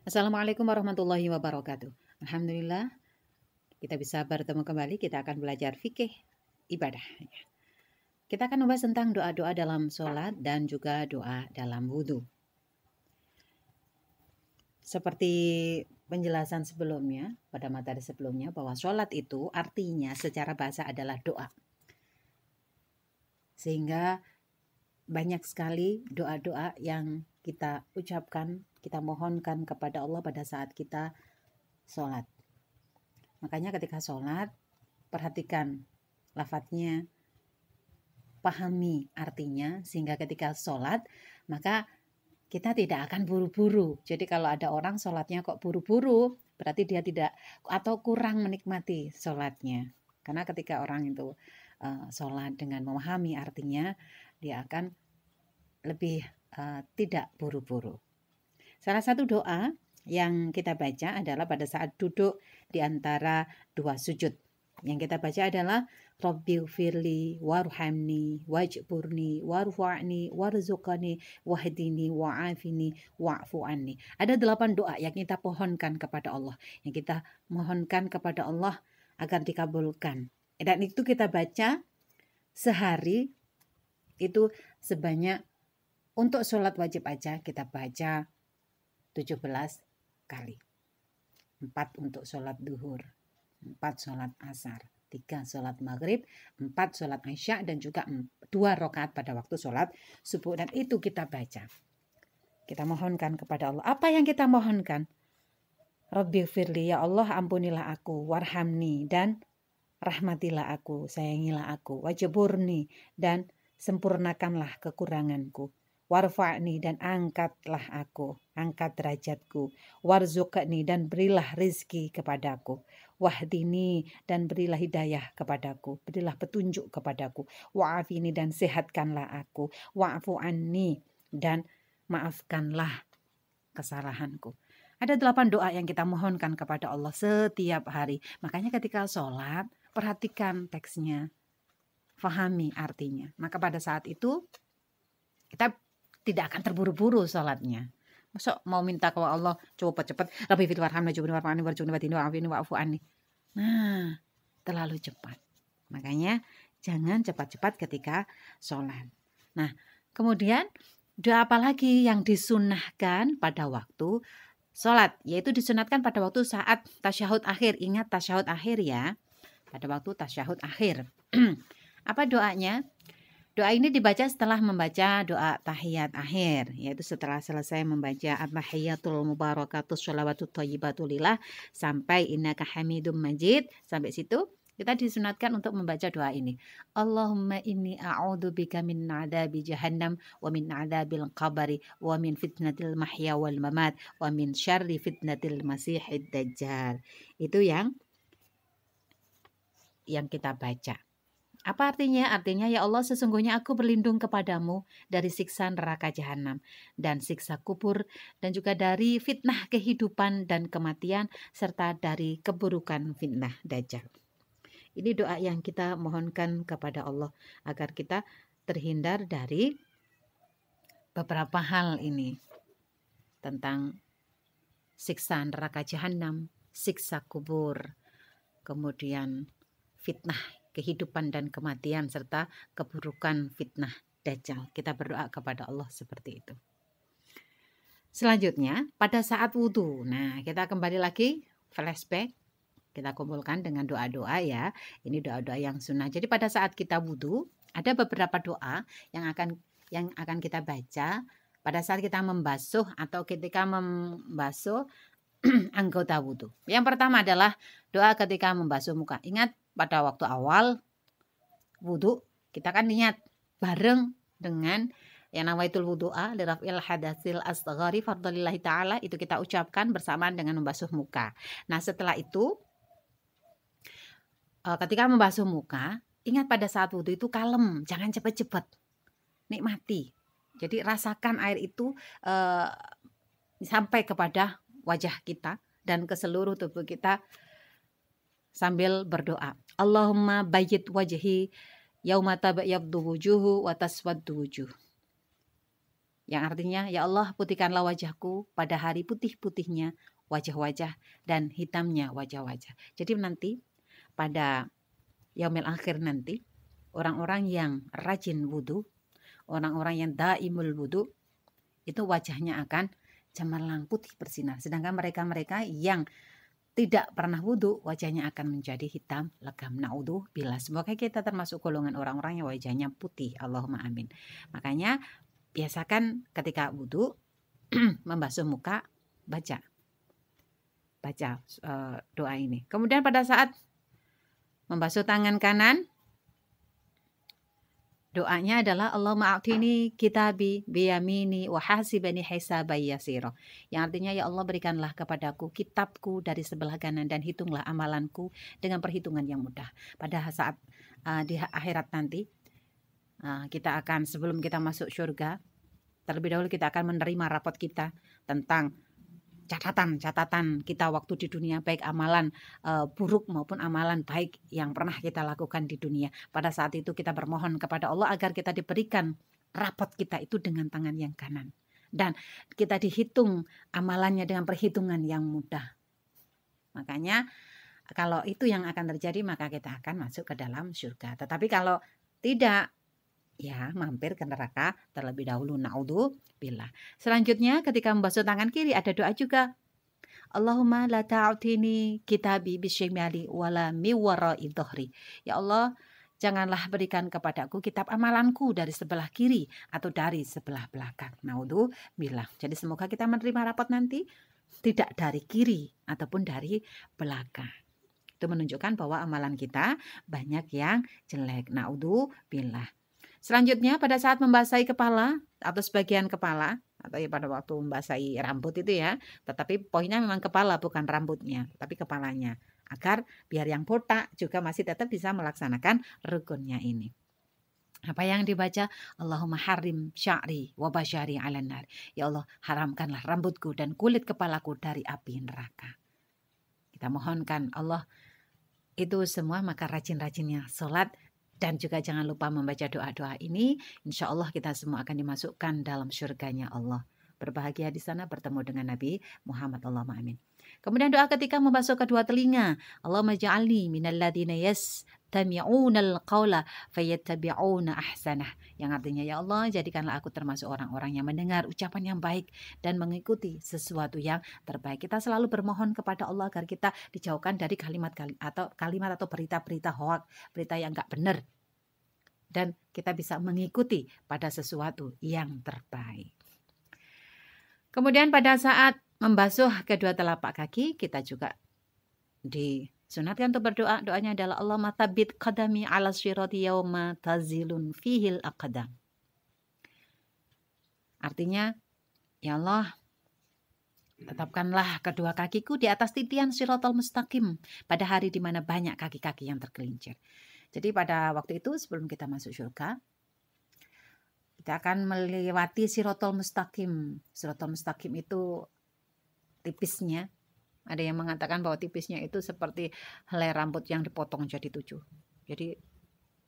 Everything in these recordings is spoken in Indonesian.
Assalamualaikum warahmatullahi wabarakatuh. Alhamdulillah kita bisa bertemu kembali. Kita akan belajar fikih ibadah. Kita akan membahas tentang doa-doa dalam sholat dan juga doa dalam wudhu. Seperti penjelasan sebelumnya, pada materi sebelumnya, bahwa sholat itu artinya secara bahasa adalah doa. Sehingga banyak sekali doa-doa yang kita ucapkan, kita mohonkan kepada Allah pada saat kita sholat. Makanya ketika sholat, perhatikan lafadznya, pahami artinya, sehingga ketika sholat, maka kita tidak akan buru-buru. Jadi kalau ada orang sholatnya kok buru-buru, berarti dia tidak atau kurang menikmati sholatnya. Karena ketika orang itu sholat dengan memahami artinya, dia akan lebih tidak buru-buru. Salah satu doa yang kita baca adalah pada saat duduk di antara dua sujud. Yang kita baca adalah Rabbighfirli warhamni wajburni warfa'ni warzuqni wahdini wa'afini wa'fu anni. Ada 8 doa yang kita pohonkan kepada Allah, yang kita mohonkan kepada Allah agar dikabulkan. Dan itu kita baca sehari itu sebanyak, untuk sholat wajib aja kita baca 17 kali. 4 untuk sholat duhur, 4 sholat asar, 3 sholat maghrib, 4 sholat isya, dan juga 2 rakaat pada waktu sholat subuh. Dan itu kita baca. Kita mohonkan kepada Allah. Apa yang kita mohonkan? Rabbighfirli, ya Allah ampunilah aku, warhamni, dan rahmatilah aku, sayangilah aku, wajburni, dan sempurnakanlah kekuranganku, warfa'ni, dan angkatlah aku, angkat derajatku, warzuqni, dan berilah rizki kepadaku, wahdini, dan berilah hidayah kepadaku, berilah petunjuk kepadaku, wa'afini, dan sehatkanlah aku, wa'fu anni, dan maafkanlah kesalahanku. Ada 8 doa yang kita mohonkan kepada Allah setiap hari. Makanya ketika sholat, perhatikan teksnya, fahami artinya. Maka pada saat itu kita tidak akan terburu-buru sholatnya. Masuk mau minta ke Allah cepat-cepat, Rabbi fil warhamna jubni warfa'ni warjuni watini wa'afini wa'fu anni. Nah, terlalu cepat. Makanya jangan cepat-cepat ketika sholat. Nah, kemudian doa apa lagi yang disunahkan pada waktu sholat? Yaitu disunatkan pada waktu saat tasyahud akhir. Ingat tasyahud akhir ya. Pada waktu tasyahud akhir. Apa doanya? Doa ini dibaca setelah membaca doa tahiyat akhir, yaitu setelah selesai membaca at-tahiyatul mubarakatus sholawatut thayyibatulillah sampai innaka hamidum majid. Sampai situ kita disunatkan untuk membaca doa ini. Allahumma inni a'udzubika min adzabi jahannam wa min adzabil qabri wa min fitnatil mahya wal mamat wa min syarri fitnatil masihid dajjal. Itu yang kita baca. Apa artinya? Artinya, ya Allah, sesungguhnya aku berlindung kepadamu dari siksa neraka jahanam dan siksa kubur, dan juga dari fitnah kehidupan dan kematian, serta dari keburukan fitnah dajjal. Ini doa yang kita mohonkan kepada Allah agar kita terhindar dari beberapa hal ini, tentang siksa neraka jahanam, siksa kubur, kemudian fitnah kehidupan dan kematian, serta keburukan fitnah dajjal. Kita berdoa kepada Allah seperti itu. Selanjutnya pada saat wudhu. Nah, kita kembali lagi flashback. Kita kumpulkan dengan doa-doa ya. Ini doa-doa yang sunnah. Jadi pada saat kita wudhu, ada beberapa doa yang akan kita baca pada saat kita membasuh atau ketika membasuh anggota wudhu. Yang pertama adalah doa ketika membasuh muka. Ingat, pada waktu awal wudhu kita kan niat bareng dengan yang nawaitul wudhu'a liraf'il hadatsil asghari fardhalillahi ta'ala, itu kita ucapkan bersamaan dengan membasuh muka. Nah, setelah itu ketika membasuh muka, ingat pada saat wudhu itu kalem, jangan cepat-cepat, nikmati. Jadi rasakan air itu sampai kepada wajah kita dan ke seluruh tubuh kita sambil berdoa. Allahumma bayyid wajhi yauma tabayyaddu wujuhu wa taswaddu wujuh. Yang artinya, ya Allah putihkanlah wajahku pada hari putih-putihnya wajah-wajah dan hitamnya wajah-wajah. Jadi nanti pada yaumil akhir nanti, orang-orang yang rajin wudhu, orang-orang yang daimul wudhu, itu wajahnya akan cemerlang putih bersinar. Sedangkan mereka-mereka yang tidak pernah wudhu, wajahnya akan menjadi hitam legam. Naudzubillah. Semoga kita termasuk golongan orang-orang yang wajahnya putih. Allahumma amin. Makanya biasakan ketika wudhu membasuh muka, baca doa ini. Kemudian pada saat membasuh tangan kanan, doanya adalah Allahumma a'tini kitabi biyamini wa hasibani hisabai yasira. Yang artinya, ya Allah berikanlah kepadaku kitabku dari sebelah kanan dan hitunglah amalanku dengan perhitungan yang mudah. Pada saat di akhirat nanti, kita akan, sebelum kita masuk surga, terlebih dahulu kita akan menerima rapot kita tentang catatan kita waktu di dunia, baik amalan buruk maupun amalan baik yang pernah kita lakukan di dunia. Pada saat itu kita bermohon kepada Allah agar kita diberikan rapot kita itu dengan tangan yang kanan, dan kita dihitung amalannya dengan perhitungan yang mudah. Makanya kalau itu yang akan terjadi, maka kita akan masuk ke dalam surga. Tetapi kalau tidak, ya mampir ke neraka terlebih dahulu. Naudzubillah. Selanjutnya ketika membasuh tangan kiri ada doa juga. Allahumma la ta'tini kitabi bisyimali wala miwara'i dhahri. Ya Allah, janganlah berikan kepadaku kitab amalanku dari sebelah kiri atau dari sebelah belakang. Naudzubillah. Jadi semoga kita menerima rapot nanti tidak dari kiri ataupun dari belakang. Itu menunjukkan bahwa amalan kita banyak yang jelek. Naudzubillah. Selanjutnya pada saat membasahi kepala atau sebagian kepala, atau ya pada waktu membasahi rambut itu ya, tetapi poinnya memang kepala bukan rambutnya, tapi kepalanya, agar biar yang botak juga masih tetap bisa melaksanakan rukunnya ini. Apa yang dibaca? Allahumma harim sya'ri wa basyari 'alan nar. Ya Allah, haramkanlah rambutku dan kulit kepalaku dari api neraka. Kita mohonkan Allah itu semua, maka rajin-rajinnya sholat. Dan juga jangan lupa membaca doa-doa ini. Insya Allah kita semua akan dimasukkan dalam surganya Allah. Berbahagia di sana bertemu dengan Nabi Muhammad. Allahumma amin. Kemudian doa ketika membasuh kedua telinga. Allahumma ja'alni minal ladhina yastami'unal qawla fayattabi'una ahsanah. Yang artinya, ya Allah jadikanlah aku termasuk orang-orang yang mendengar ucapan yang baik dan mengikuti sesuatu yang terbaik. Kita selalu bermohon kepada Allah agar kita dijauhkan dari kalimat atau berita-berita hoak, berita yang enggak benar. Dan kita bisa mengikuti pada sesuatu yang terbaik. Kemudian pada saat membasuh kedua telapak kaki, kita juga disunatkan untuk berdoa. Doanya adalah Allahumma tsabbit qadami 'ala sirati yauma tazilun fihil aqdam. Artinya, ya Allah, tetapkanlah kedua kakiku di atas titian Shiratal Mustaqim pada hari di mana banyak kaki-kaki yang tergelincir. Jadi pada waktu itu sebelum kita masuk surga, kita akan melewati Shiratal Mustaqim. Shiratal Mustaqim itu tipisnya, ada yang mengatakan bahwa tipisnya itu seperti helai rambut yang dipotong jadi 7. Jadi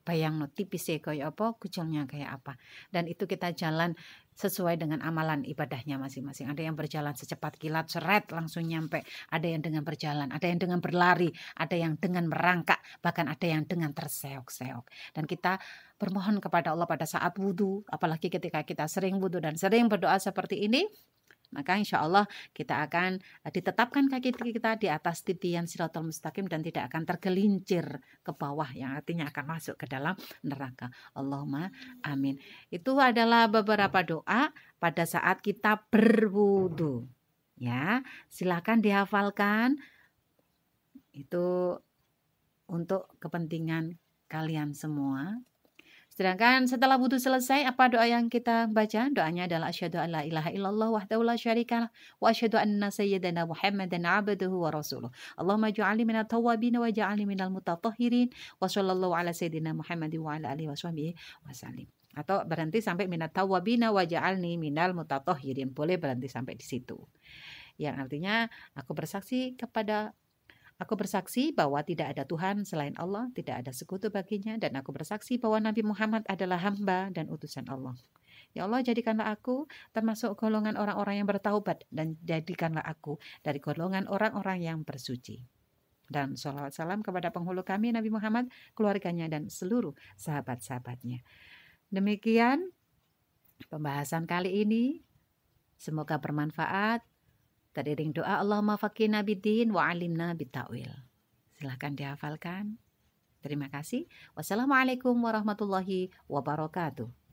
bayang tipisnya kayak apa, kucilnya kayak apa. Dan itu kita jalan sesuai dengan amalan ibadahnya masing-masing. Ada yang berjalan secepat kilat, seret langsung nyampe. Ada yang dengan berjalan, ada yang dengan berlari, ada yang dengan merangkak, bahkan ada yang dengan terseok-seok. Dan kita bermohon kepada Allah pada saat wudhu, apalagi ketika kita sering wudhu dan sering berdoa seperti ini, maka insya Allah kita akan ditetapkan kaki kita di atas titian Shiratal Mustaqim dan tidak akan tergelincir ke bawah, yang artinya akan masuk ke dalam neraka. Allahumma amin. Itu adalah beberapa doa pada saat kita berwudu. Ya, silakan dihafalkan. Itu untuk kepentingan kalian semua. Sedangkan setelah wudhu selesai, apa doa yang kita baca? Doanya adalah asyhadu an la ilaha illallah wahdahu la syarikalah wa asyhadu anna sayyidana Muhammadan abduhu wa rasuluh. Allahumma ja'alni minat tawwabin wa ja'alni minal mutatahhirin wa sallallahu ala sayyidina Muhammadin wa ala alihi wasallim. Atau berhenti sampai minat tawwabin wa ja'alni minal mutatahhirin. Boleh berhenti sampai di situ. Yang artinya aku bersaksi bahwa tidak ada Tuhan selain Allah, tidak ada sekutu baginya, dan aku bersaksi bahwa Nabi Muhammad adalah hamba dan utusan Allah. Ya Allah, jadikanlah aku termasuk golongan orang-orang yang bertaubat dan jadikanlah aku dari golongan orang-orang yang bersuci. Dan sholawat salam kepada penghulu kami Nabi Muhammad, keluarganya dan seluruh sahabat-sahabatnya. Demikian pembahasan kali ini. Semoga bermanfaat. Teriring doa Allahumma faqihna biddin wa alimna bitta'wil. Silahkan dihafalkan. Terima kasih. Wassalamualaikum warahmatullahi wabarakatuh.